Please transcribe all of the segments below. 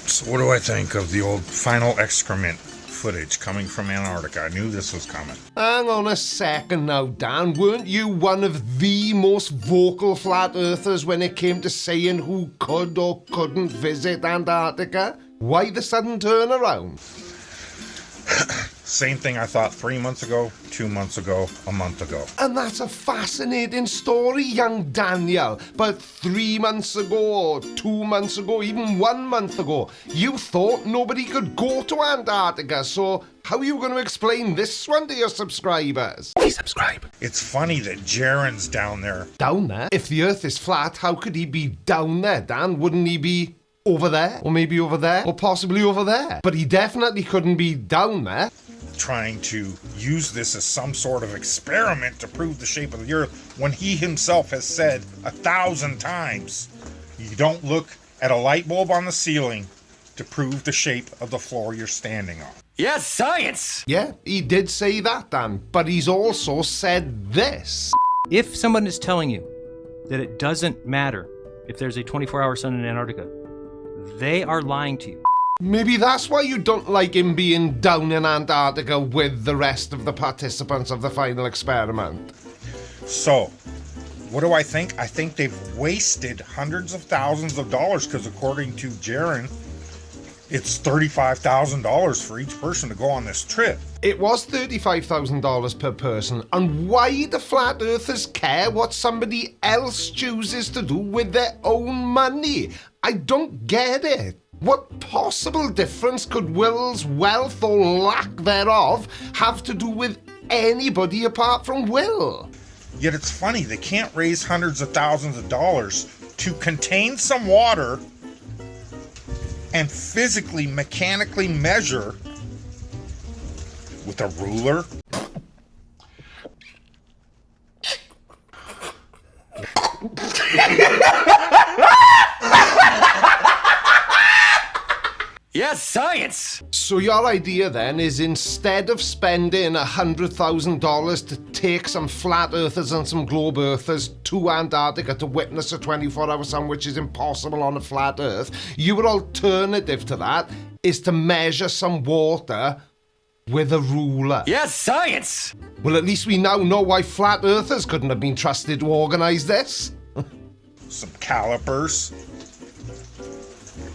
So what do I think of the old final excrement footage coming from Antarctica? I knew this was coming. Hang on a second now, Dan. Weren't you one of the most vocal flat earthers when it came to saying who could or couldn't visit Antarctica? Why the sudden turnaround? Same thing I thought 3 months ago, 2 months ago, a month ago. And that's a fascinating story, young Daniel. But 3 months ago, or 2 months ago, even 1 month ago, you thought nobody could go to Antarctica. So how are you going to explain this one to your subscribers? Please subscribe. It's funny that Jaren's down there. Down there? If the Earth is flat, how could he be down there, Dan? Wouldn't he be over there? Or maybe over there? Or possibly over there? But he definitely couldn't be down there. Trying to use this as some sort of experiment to prove the shape of the Earth when he himself has said 1,000 times, you don't look at a light bulb on the ceiling to prove the shape of the floor you're standing on. Yes, science! Yeah, he did say that, Dan, but he's also said this. If someone is telling you that it doesn't matter if there's a 24-hour sun in Antarctica, they are lying to you. Maybe that's why you don't like him being down in Antarctica with the rest of the participants of the final experiment. So, what do I think? I think they've wasted hundreds of thousands of dollars because according to Jaren, it's $35,000 for each person to go on this trip. It was $35,000 per person, and why do flat earthers care what somebody else chooses to do with their own money? I don't get it. What possible difference could Will's wealth or lack thereof have to do with anybody apart from Will? Yet it's funny, they can't raise hundreds of thousands of dollars to contain some water and physically, mechanically measure with a ruler. Yes, science! So your idea then is instead of spending $100,000 to take some flat earthers and some globe earthers to Antarctica to witness a 24-hour sun, which is impossible on a flat earth, your alternative to that is to measure some water with a ruler. Yes, science! Well, at least we now know why flat earthers couldn't have been trusted to organise this. Some calipers.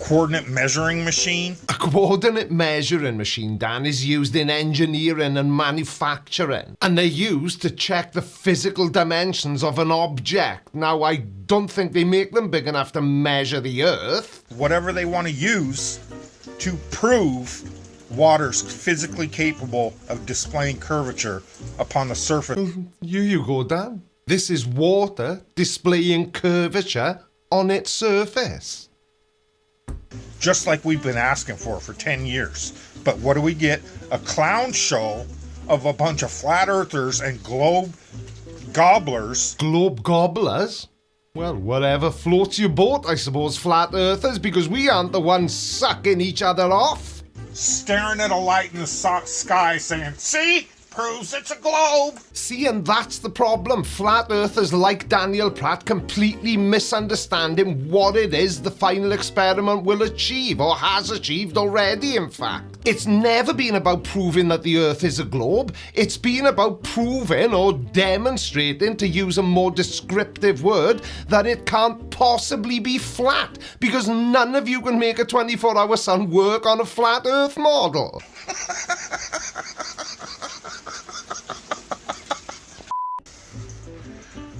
Coordinate measuring machine. A coordinate measuring machine, Dan, is used in engineering and manufacturing, and they're used to check the physical dimensions of an object. Now, I don't think they make them big enough to measure the Earth. Whatever they want to use to prove water's physically capable of displaying curvature upon the surface. You go, Dan. This is water displaying curvature on its surface. Just like we've been asking for 10 years. But what do we get? A clown show of a bunch of flat earthers and globe gobblers. Globe gobblers? Well, whatever floats your boat, I suppose, flat earthers, because we aren't the ones sucking each other off. Staring at a light in the sky saying, see? Proves it's a globe. See, and that's the problem. Flat earthers like Daniel Pratt completely misunderstanding what it is the final experiment will achieve, or has achieved already, in fact. It's never been about proving that the Earth is a globe. It's been about proving or demonstrating, to use a more descriptive word, that it can't possibly be flat, because none of you can make a 24-hour sun work on a flat Earth model.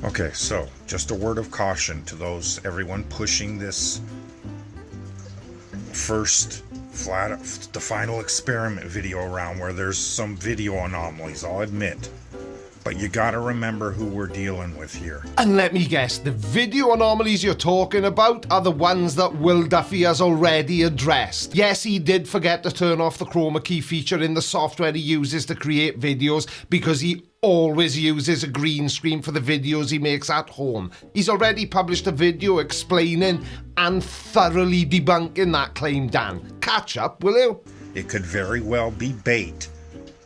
Okay, so just a word of caution to everyone pushing this the final experiment video around where there's some video anomalies, I'll admit. But you gotta remember who we're dealing with here. And let me guess, the video anomalies you're talking about are the ones that Will Duffy has already addressed. Yes, he did forget to turn off the chroma key feature in the software he uses to create videos, because he always uses a green screen for the videos he makes at home. He's already published a video explaining and thoroughly debunking that claim, Dan. Catch up, will you? It could very well be bait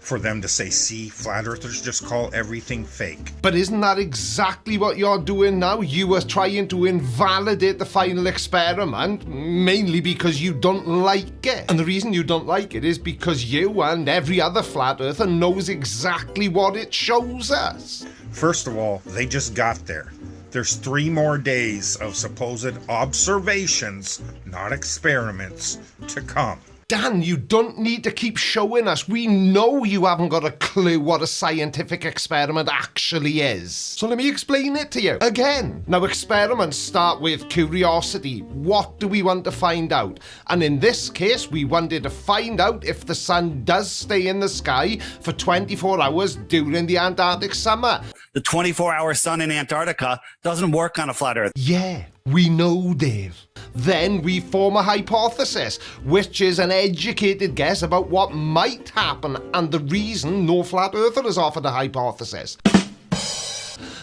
for them to say, see, flat earthers just call everything fake. But isn't that exactly what you're doing now? You are trying to invalidate the final experiment, mainly because you don't like it. And the reason you don't like it is because you and every other flat earther knows exactly what it shows us. First of all, they just got there. There's 3 more days of supposed observations, not experiments, to come. Dan, you don't need to keep showing us. We know you haven't got a clue what a scientific experiment actually is. So let me explain it to you again. Now, experiments start with curiosity. What do we want to find out? And in this case, we wanted to find out if the sun does stay in the sky for 24 hours during the Antarctic summer. The 24-hour sun in Antarctica doesn't work on a flat Earth. Yeah, we know, Dave. Then we form a hypothesis, which is an educated guess about what might happen and the reason no flat earther has offered a hypothesis.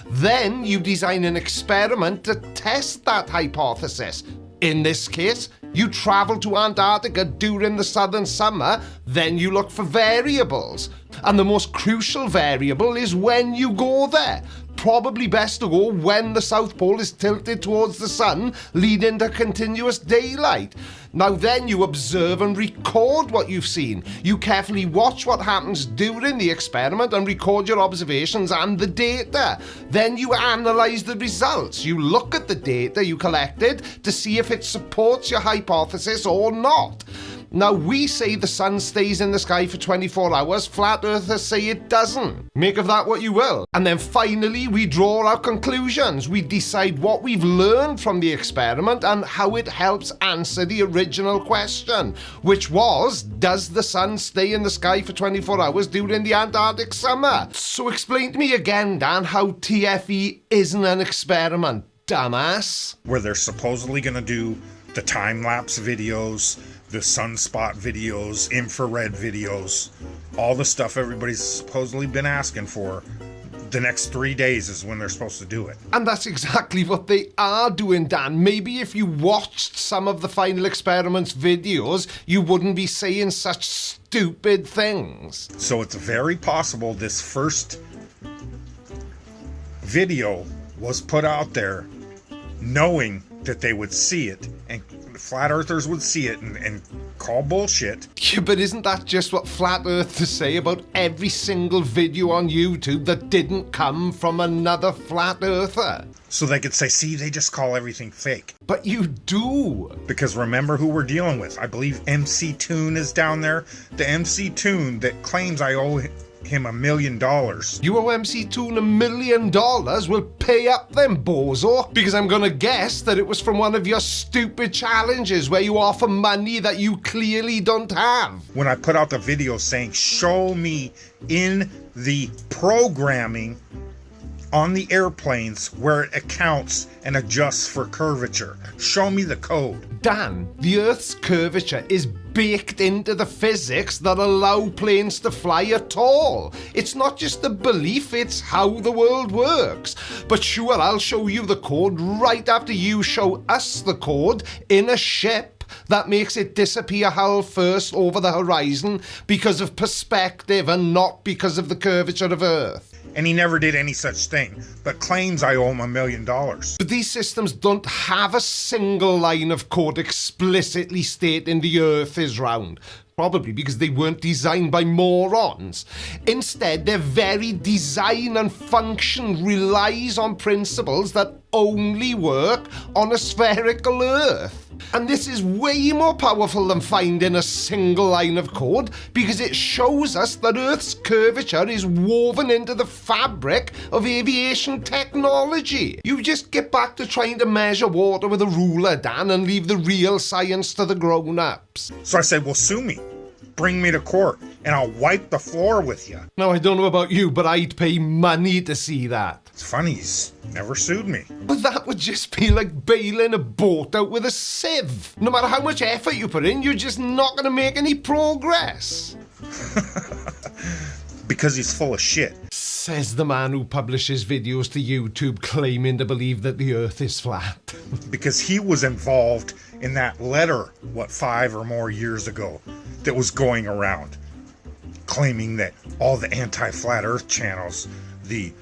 Then you design an experiment to test that hypothesis. In this case, you travel to Antarctica during the southern summer, then you look for variables. And the most crucial variable is when you go there. Probably best to go when the South Pole is tilted towards the sun, leading to continuous daylight. Now then you observe and record what you've seen. You carefully watch what happens during the experiment and record your observations and the data. Then you analyze the results. You look at the data you collected to see if it supports your hypothesis or not. Now, we say the sun stays in the sky for 24 hours, flat earthers say it doesn't. Make of that what you will. And then finally, we draw our conclusions. We decide what we've learned from the experiment and how it helps answer the original question, which was, does the sun stay in the sky for 24 hours during the Antarctic summer? So explain to me again, Dan, how TFE isn't an experiment, dumbass. Where they're supposedly going to do the time-lapse videos, the sunspot videos, infrared videos, all the stuff everybody's supposedly been asking for. The next 3 days is when they're supposed to do it. And that's exactly what they are doing, Dan. Maybe if you watched some of the final experiments videos, you wouldn't be saying such stupid things. So it's very possible this first video was put out there knowing that they would see it and flat earthers would see it and call bullshit. Yeah, but isn't that just what flat earthers say about every single video on YouTube that didn't come from another flat earther? So they could say, see, they just call everything fake. But you do. Because remember who we're dealing with. I believe MC Toon is down there. The MC Toon that claims I owe him $1 million. You owe MC Toon $1 million? Well, pay up then, bozo. Because I'm gonna guess that it was from one of your stupid challenges where you offer money that you clearly don't have. When I put out the video saying, show me in the programming on the airplanes where it accounts and adjusts for curvature. Show me the code. Dan, the Earth's curvature is baked into the physics that allow planes to fly at all. It's not just a belief, it's how the world works. But sure, I'll show you the code right after you show us the code in a ship that makes it disappear hull first over the horizon because of perspective and not because of the curvature of Earth. And he never did any such thing, but claims I owe him $1 million. But these systems don't have a single line of code explicitly stating the Earth is round. Probably because they weren't designed by morons. Instead, their very design and function relies on principles that only work on a spherical Earth. And this is way more powerful than finding a single line of code because it shows us that Earth's curvature is woven into the fabric of aviation technology. You just get back to trying to measure water with a ruler, Dan, and leave the real science to the grown-ups. So I said, well, sue me. Bring me to court, and I'll wipe the floor with you. Now, I don't know about you, but I'd pay money to see that. It's funny, he's never sued me. But that would just be like bailing a boat out with a sieve. No matter how much effort you put in, you're just not going to make any progress. Because he's full of shit. Says the man who publishes videos to YouTube claiming to believe that the Earth is flat. Because he was involved in that letter, 5 or more years ago, that was going around, claiming that all the anti-flat earth channels, the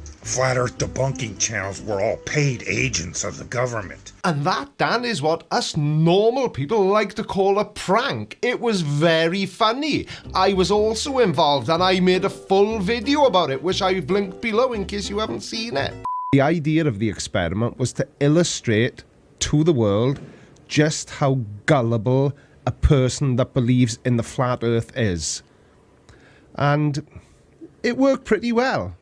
flat earth debunking channels, were all paid agents of the government. And that, Dan, is what us normal people like to call a prank. It was very funny. I was also involved and I made a full video about it, which I've linked below in case you haven't seen it. The idea of the experiment was to illustrate to the world just how gullible a person that believes in the flat earth is. And it worked pretty well,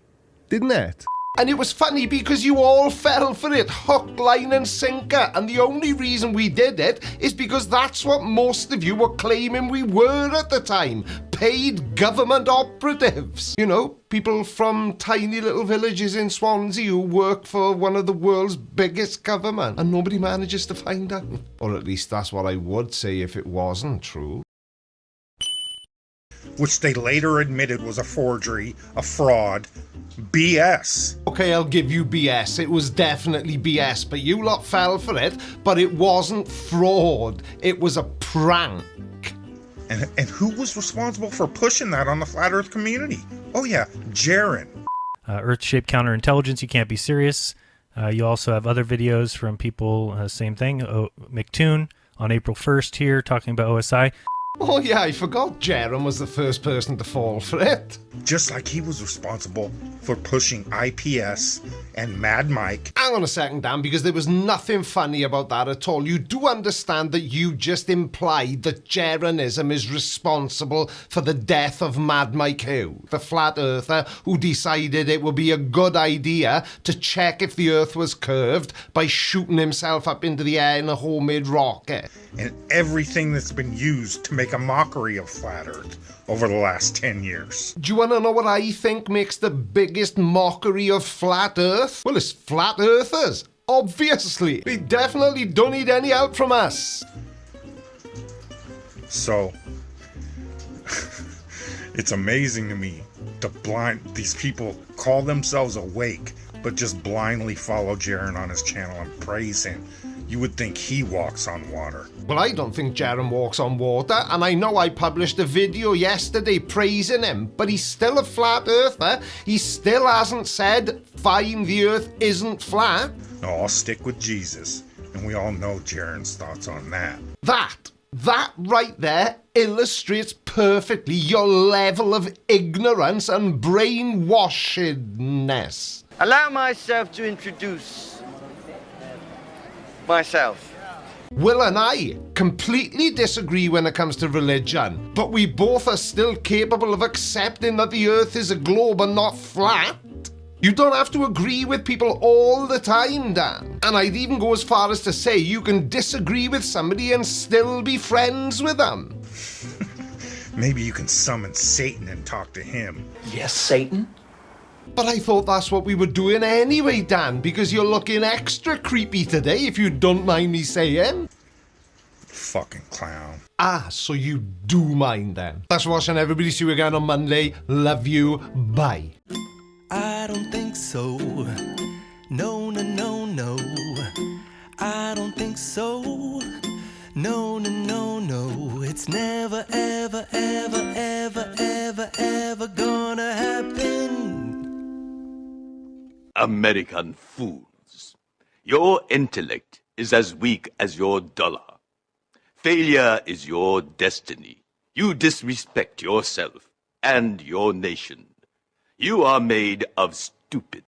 didn't it? And it was funny because you all fell for it, hook, line and sinker. And the only reason we did it is because that's what most of you were claiming we were at the time. Paid government operatives. You know, people from tiny little villages in Swansea who work for one of the world's biggest government. And nobody manages to find out. Or at least that's what I would say if it wasn't true. Which they later admitted was a forgery, a fraud, BS. Okay, I'll give you BS. It was definitely BS, but you lot fell for it. But it wasn't fraud. It was a prank. And who was responsible for pushing that on the flat earth community? Oh yeah, Jaron. Earth-shaped counterintelligence, you can't be serious. You also have other videos from people, same thing. McToon on April 1st here, talking about OSI. Oh yeah, I forgot Jaron was the first person to fall for it. Just like he was responsible for pushing IPS and Mad Mike. Hang on a second, Dan, because there was nothing funny about that at all. You do understand that you just implied that Jaronism is responsible for the death of Mad Mike who? The flat earther who decided it would be a good idea to check if the earth was curved by shooting himself up into the air in a homemade rocket. And everything that's been used to make a mockery of flat earth over the last 10 years. Do you want to know what I think makes the biggest mockery of flat earth? Well, it's flat earthers. Obviously. They definitely don't need any help from us. So, it's amazing to me. These people call themselves awake, but just blindly follow Jaron on his channel and praise him. You would think he walks on water. Well, I don't think Jaron walks on water, and I know I published a video yesterday praising him, but he's still a flat earther. He still hasn't said, fine, the earth isn't flat. No, I'll stick with Jesus, and we all know Jaron's thoughts on that. That right there illustrates perfectly your level of ignorance and brainwashedness. Allow myself to introduce myself. Will and I completely disagree when it comes to religion, but we both are still capable of accepting that the earth is a globe and not flat. You don't have to agree with people all the time, Dan. And I'd even go as far as to say you can disagree with somebody and still be friends with them. Maybe you can summon Satan and talk to him. Yes, Satan? But I thought that's what we were doing anyway, Dan, because you're looking extra creepy today, if you don't mind me saying. Fucking clown. Ah, so you do mind then. Thanks for watching, everybody. See you again on Monday. Love you. Bye. I don't think so. No, no, no, no. I don't think so. No, no, no, no. It's never, ever, ever, ever, ever, ever gonna happen. American fools. Your intellect is as weak as your dollar. Failure is your destiny. You disrespect yourself and your nation. You are made of stupid.